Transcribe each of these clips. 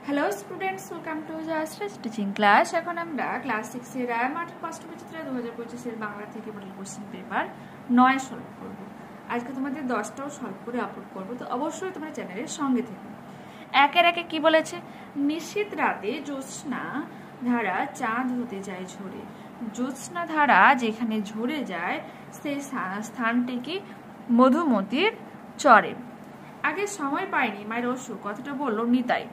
Hello students, welcome to জাস্ট্রেস teaching class. এখন আমরা ক্লাস 6 এর রায়মার্টিন পাঠ্যপুস্তক 2025 এর বাংলা থেকে মডেল কোশ্চেন পেপার 9 সলভ করব। আজকে তোমাদের 10টাও সলভ করে আপলোড করব, তো অবশ্যই তোমরা চ্যানেলের সঙ্গে থেকো। একের একে কি বলেছে? নিশীথ রাতে জ্যোৎস্না ধারা চাঁদ হতে যায় ঝরে। জ্যোৎস্না ধারা যেখানে ঝরে যায় সেই স্থানটি কি? মধুমতির চরে। আগে সময় পাইনি মায়ের অসুখ, কথাটা বললো নিতাই।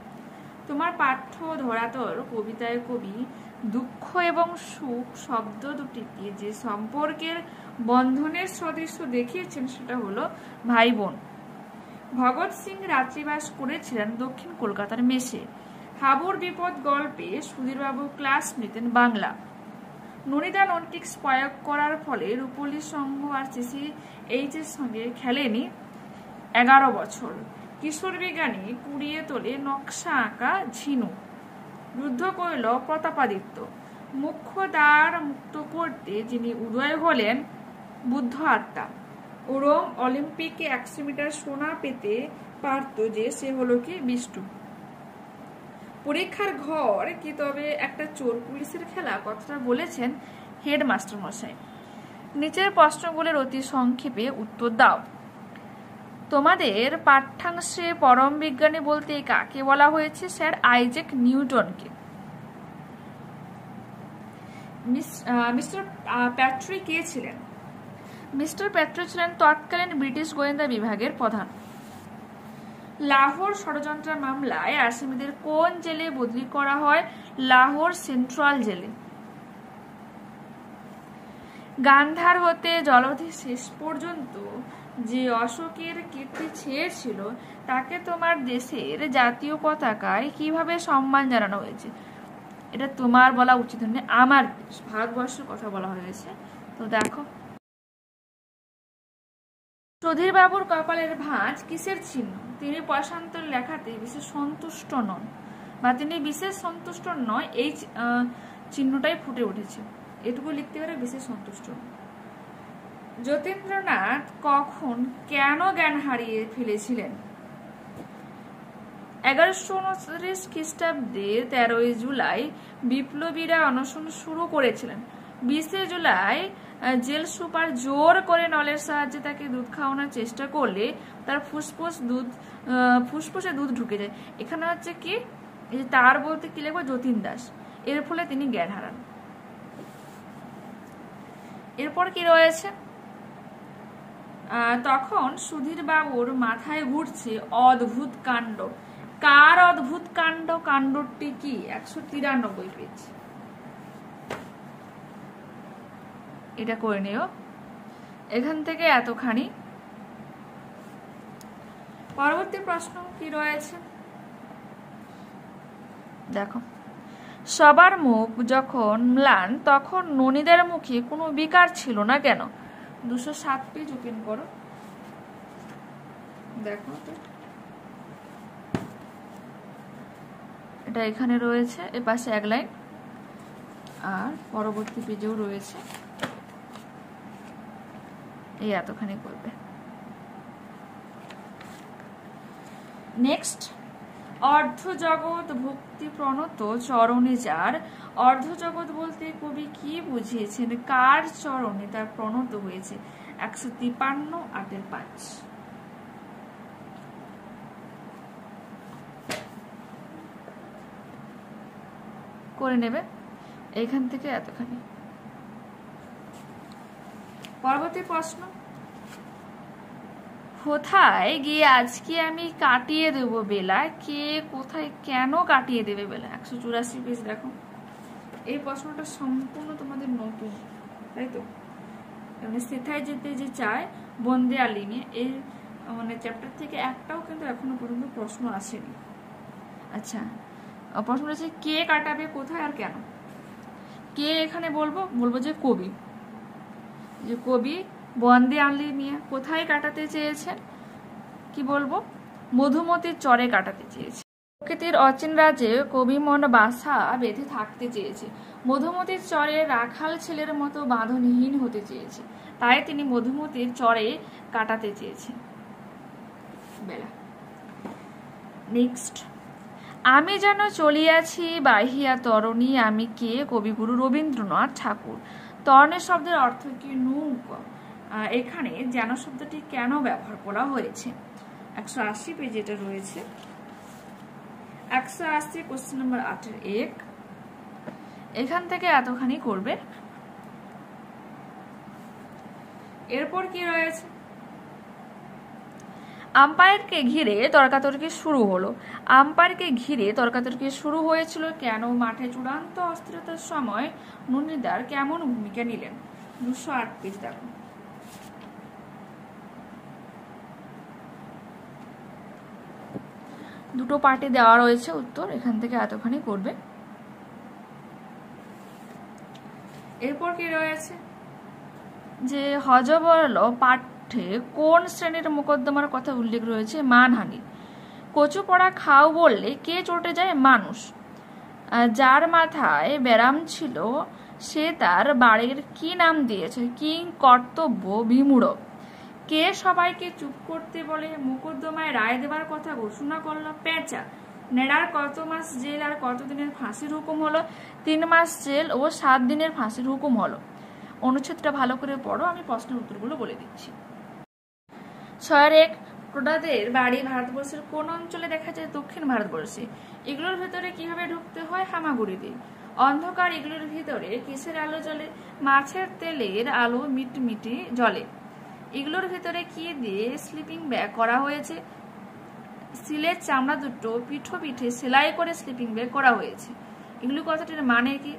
তোমার পাঠ্য ধরাতল কবিতায় কবি দুঃখ এবং সুখ শব্দ দুটিকে যে সম্পর্কের বন্ধনের সদৃশ্য দেখিয়েছেন সেটা হলো ভাই বোন। ভগৎ সিং রাত্রিবাস করেছিলেন দক্ষিণ কলকাতার মেসে। হাবুর বিপদ গল্পে সুধীরবাবু ক্লাস নিতেন বাংলা। ননিদা নন্টিক্স প্রয়োগ করার ফলে রূপলী সংঘ আর CCH এর সঙ্গে খেলেনি 11 বছর। কিশোর বিজ্ঞানী কুড়িয়ে তোলে নকশা আঁকা ঝিনু। যুদ্ধ করল প্রতাপাদিত্য। মুখ্য দ্বার মুক্ত করতে যিনি উদয় হলেন বুদ্ধ আত্মা। রোম অলিম্পিকে 100 মিটার সোনা পেতে পারত যে, সে হলো কি? বিষ্ণু। পরীক্ষার ঘর কি তবে একটা চোর পুলিশের খেলা? কথাটা বলেছেন হেডমাস্টার মশাই। নিচের প্রশ্নগুলোর অতি সংক্ষেপে উত্তর দাও। তোমাদের পাঠ্যাংশে পরম বিজ্ঞানী বলতে কাকে বলা হয়েছে? স্যার আইজ্যাক নিউটনকে। মিস্টার প্যাট্রি কে ছিলেন? মিস্টার প্যাট্রি ছিলেন তৎকালীন ব্রিটিশ গোয়েন্দা বিভাগের প্রধান। লাহোর ষড়যন্ত্র মামলায় আসামিদের কোন জেলে বদলি করা হয়? লাহোর সেন্ট্রাল জেলে। গান্ধার হতে জলধি শেষ পর্যন্ত যে অশোকের কীর্তি ছেয়েছিল তাকে তোমার দেশের জাতীয় পতাকায় কিভাবে সম্মান জানানো হয়েছে? এটা তোমার বলা উচিত নয়, আমার দেশ ভারতবর্ষের কথা বলা হয়েছে। তো দেখো, সুধীর বাবুর কপালের ভাঁজ কিসের চিহ্ন? তিনি পয়সান্তর লেখাতে বিশেষ সন্তুষ্ট নন, বা তিনি বিশেষ সন্তুষ্ট নয়, এই চিহ্নটাই ফুটে উঠেছে। এটুকু লিখতে পারে বিশেষ সন্তুষ্ট। যতীন্দ্রনাথ কখন কেন জ্ঞান হারিয়ে ফেলেছিলেন? 1129 খ্রিস্টাব্দে 13 জুলাই বিপ্লবীরা অনশন শুরু করেছিলেন। 20 জুলাই জেল সুপার জোর করে নলের সাহায্যে তাকে দুধ খাওয়ানোর চেষ্টা করলে তার ফুসফুসে দুধ ঢুকে যায়। এখানে হচ্ছে কি, এই যে তার বলতে কি লিখবো? যতীন দাস। এর ফলে তিনি জ্ঞান হারান। এরপর কি রয়েছে? তখন সুধীর বাবুর মাথায় ঘুরছে অদ্ভুত কাণ্ড। কার অদ্ভুত কাণ্ড? কাণ্ডটি কি? 193 পেজ। এটা করে নিও, এখান থেকে এতখানি। পরবর্তী প্রশ্ন কি রয়েছে দেখো। সবার মুখ যখন ম্লান তখন ননিদার মুখে কোনো বিকার ছিল না কেন? 207 পেজ ওপেন করো, দেখো তো। এটা এখানে রয়েছে, এর পাশে এক লাইন, আর পরবর্তী পেজেও রয়েছে, এই এতখানি করবে। নেক্সট, অর্ধজগৎ ভক্তি প্রণত চরণে যার। অর্ধজগৎ বলতে কবি কি বুঝিয়েছেন? কার চরণে তার প্রণত হয়েছে? 153 8 5 করে নেবে, এইখান থেকে এতখানি। পরবর্তী প্রশ্ন, কোথায় গিয়ে আজকে আমি কাটিয়ে দেবো বেলা? কে কোথায় কেন কাটিয়ে দেবে বেলা? 184 পেজ দেখো। এই প্রশ্নটা সম্পূর্ণ তোমাদের নতুন, তাই তো? মানে সেথায় যেতে যে চায় বন্দে আলিমে, এই মানে চ্যাপ্টার থেকে একটাও কিন্তু এখনো পর্যন্ত প্রশ্ন আসেনি। আচ্ছা, প্রশ্ন হচ্ছে কে কাটাবে, কোথায় আর কেন? কে এখানে বলবো যে কবি। যে কবি বন্দে আলিমিয়া কোথায় কাটাতে চেয়েছেন? কি বলবো? মধুমতির চরে কাটাতে চেয়েছে। প্রকৃতির অচিন রাজ্যে কবি মন বাসা বেঁধে থাকতে চেয়েছে। মধুমতির চরে রাখাল ছেলের মতো বাঁধনহীন হতে চেয়েছে, তাই তিনি মধুমতির চরে কাটাতে চেয়েছেন বেলা। নেক্সট, আমি যেন চলিয়াছি বাহিয়া তরণী, আমি কে? কবিগুরু রবীন্দ্রনাথ ঠাকুর। তরণের শব্দের অর্থ কি? নৌকা। এখানে যেন শব্দটি কেন ব্যবহার করা হয়েছে? 180 পেজে এটা রয়েছে। 180 কোশ্চেন নম্বর 8 1। এখান থেকে এতখানি করবে। এরপর কি রয়েছে? আম্পায়ারকে ঘিরে তর্কাতর্কি শুরু হলো। আম্পায়ারকে ঘিরে তর্কাতর্কি শুরু হয়েছিল কেন? মাঠে চূড়ান্ত অস্থিরতার সময় নুনিদার কেমন ভূমিকা নিলেন? 208 পেজ দেখো। দুটো পার্টে দেওয়া রয়েছে উত্তর, এখান থেকে এতখানি করবে। এরপর কি রয়েছে? যে হযবরল পাঠ্যে কোন শ্রেণীর মোকদ্দমার কথা উল্লেখ রয়েছে? মানহানি। কচু পড়া খাও বললে কে চটে যায়? মানুষ। যার মাথায় ব্যারাম ছিল সে তার বাড়ির কি নাম দিয়েছে? কিং কর্তব্য বিমূঢ়। কে সবাইকে চুপ করতে বলে? মোকদ্দমায় রায় দেবার কথা ঘোষণা করলো পেঁচা। নেড়ার কত মাস জেল আর কত দিনের ফাঁসির হুকুম হলো? 3 মাস জেল ও 7 দিনের ফাঁসির হুকুম হলো। অনুচ্ছেদটা ভালো করে পড়ো, আমি প্রশ্নের উত্তরগুলো বলে দিচ্ছি। 6-1 প্রজাদের বাড়ি ভারতবর্ষের কোন অঞ্চলে দেখা যায়? দক্ষিণ ভারতবর্ষে। এগুলোর ভেতরে কিভাবে ঢুকতে হয়? হামাগুড়ি দিয়ে। অন্ধকার এগুলোর ভিতরে কিসের আলো জ্বলে? মাছের তেলের আলো মিটমিটি জ্বলে। এগুলোর ভেতরে কি দিয়ে স্লিপিং ব্যাগ করা হয়েছে? সিলের চামড়া দুটো পিঠো পিঠে সেলাই করে স্লিপিং ব্যাগ করা হয়েছে। এগুলো কথাটির মানে কি?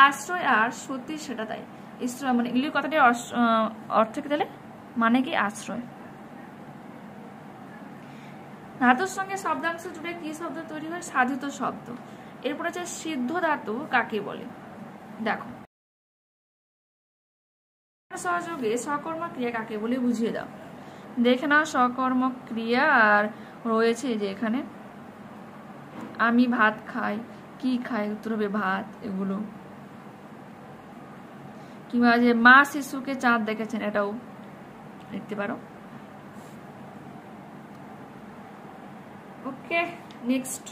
আশ্রয় আর সত্যি সেটা তাই। মানে এগুলি কথাটির অর্থ কি তাহলে? মানে কি? আশ্রয়। ধাতুর সঙ্গে শব্দাংশ জুড়ে কি শব্দ তৈরি হয়? সাধিত শব্দ। এরপর আছে সিদ্ধ ধাতু কাকে বলে? দেখো, সহযোগে সকর্ম ক্রিয়া কাকে বলে বুঝিয়ে দাও। দেখে নাও সকর্ম ক্রিয়া। আর রয়েছে যে এখানে আমি ভাত খাই, কি খাই? উত্তর হবে ভাত। এগুলো কিংবা যে মা শিশুকে চাঁদ দেখেছেন, এটাও লিখতে পারো। ওকে, নেক্সট।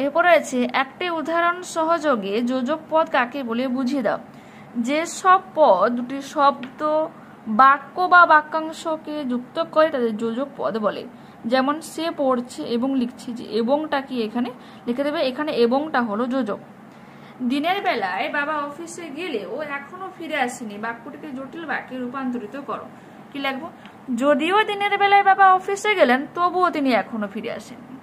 এরপরে আছে একটি উদাহরণ সহযোগে যোজক পদ কাকে বলে বুঝিয়ে দাও। যে সব পদ দুটি শব্দ, বাক্য বা বাক্যাংশকে যুক্ত করে তাদের যোজক পদ বলে। যেমন সে পড়ছে এবং লিখছে, যে এবংটা কি এখানে লিখে দেবে। এখানে এবংটা হলো যোজক। দিনের বেলায় বাবা অফিসে গেলেও এখনো ফিরে আসেনি, বাক্যটিকে জটিল বাক্যে রূপান্তরিত করো। কি লিখবো? যদিও দিনের বেলায় বাবা অফিসে গেলেন তবুও তিনি এখনো ফিরে আসেননি।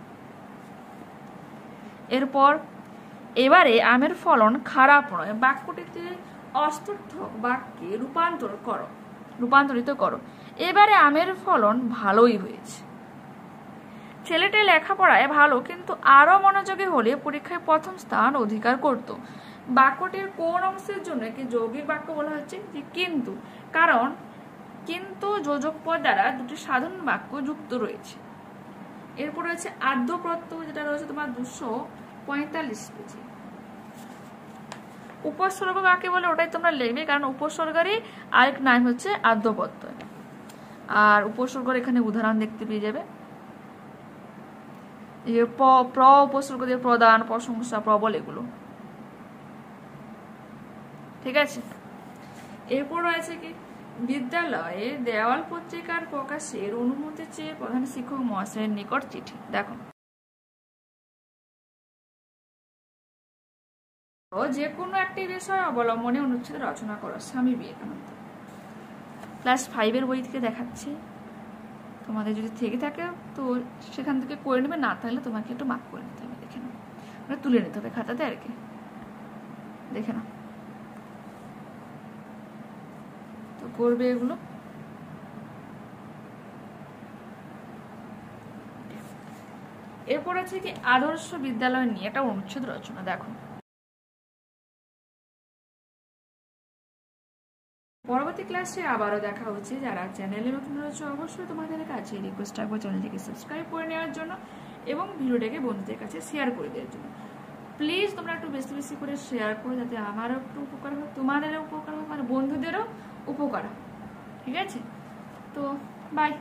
এরপর এবারে আমের ফলন খারাপ নয়, বাক্যটিতে অস্তুর্থক বাক্যে রূপান্তরিত করো। এবারে আমের ফলন ভালোই হয়েছে। ছেলেটি লেখাপড়ায় ভালো, কিন্তু আরো মনোযোগী হলে পরীক্ষায় প্রথম স্থান অধিকার করত। বাক্যটির কোন অংশের জন্য কি যৌগিক বাক্য বলা হচ্ছে? যে কিন্তু। কারণ কিন্তু যোজক পদ দ্বারা দুটি সাধারণ বাক্য যুক্ত রয়েছে। এরপর রয়েছে আদ্য প্রত্যয়, যেটা রয়েছে তোমার 245 পেজে। উপসর্গ কাকে বলে ওটাই তোমরা লিখবে, কারণ উপসর্গেরই আরেক নাম হচ্ছে আদ্য প্রত্যয়। আর উপসর্গের এখানে উদাহরণ দেখতে পেয়ে যাবে। প্র উপসর্গ দিয়ে প্রদান, প্রশংসা, প্রবল, এগুলো ঠিক আছে। এরপর রয়েছে কি বিদ্যালয়ে দেওয়াল পত্রিকার প্রকাশের অনুমতি চেয়ে প্রধান শিক্ষক মহাশয়ের নিকট চিঠি। দেখো, যে কোনো একটি বিষয় অবলম্বনে অনুচ্ছেদ রচনা করো। স্বামী বিবেকানন্দ। ক্লাস 5-এর বই থেকে দেখাচ্ছি, তোমাদের যদি থেকে থাকে তো সেখান থেকে করে নেবে, না থাকলে তোমাকে একটু মার্ক করে নিতে হবে। দেখে নাও, মানে তুলে নিতে হবে খাতাতে আর কি। দেখে নাও তো করবে এগুলো। এরপর আছে কি আদর্শ বিদ্যালয় নিয়ে একটা অনুচ্ছেদ রচনা। দেখো, পরবর্তী ক্লাসে আবারও দেখা হচ্ছে। যারা চ্যানেলে নতুন রয়েছে অবশ্যই তোমাদের কাছে রিকোয়েস্ট রাখবো চ্যানেলটিকে সাবস্ক্রাইব করে নেওয়ার জন্য এবং ভিডিওটাকে বন্ধুদের কাছে শেয়ার করে দেওয়ার জন্য। প্লিজ তোমরা একটু বেশি বেশি করে শেয়ার করো, যাতে আমারও একটু উপকার হয়, তোমাদেরও উপকার হয়, মানে বন্ধুদেরও উপকার হয়। ঠিক আছে, তো বাই।